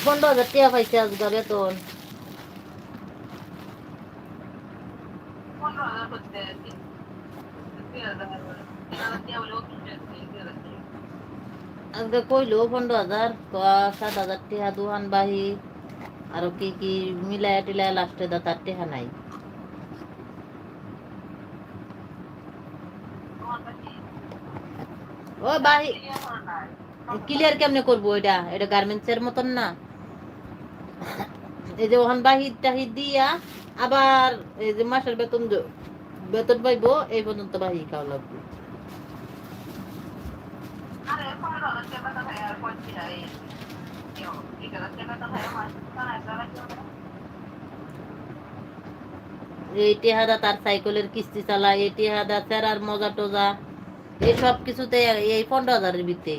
15,000 টাকা পাইছে আজকে বেতন। আজকে কইলো 15,000, 7,000 টাকা দোকান বাহি আর কি কি মিলায়া টিলায়া লাস্টে দা তার টাকা নাই। ও বাহি ক্লিয়ার কেমনে করবো? এটা এটা গার্মেন্টস এর মতন না। এই যে ওখান বাহির টাহির দিয়া আবার এই যে মাসের বেতন বেতন পাইবো এই পর্যন্ত বাহি খাওয়া লাগবে। এই টেহাদা তার সাইকেলের কিস্তি চালায়, এই টেহাদা চেরার মজা টজা, এই সব কিছুতে এই 15,000-এর ভিতরে।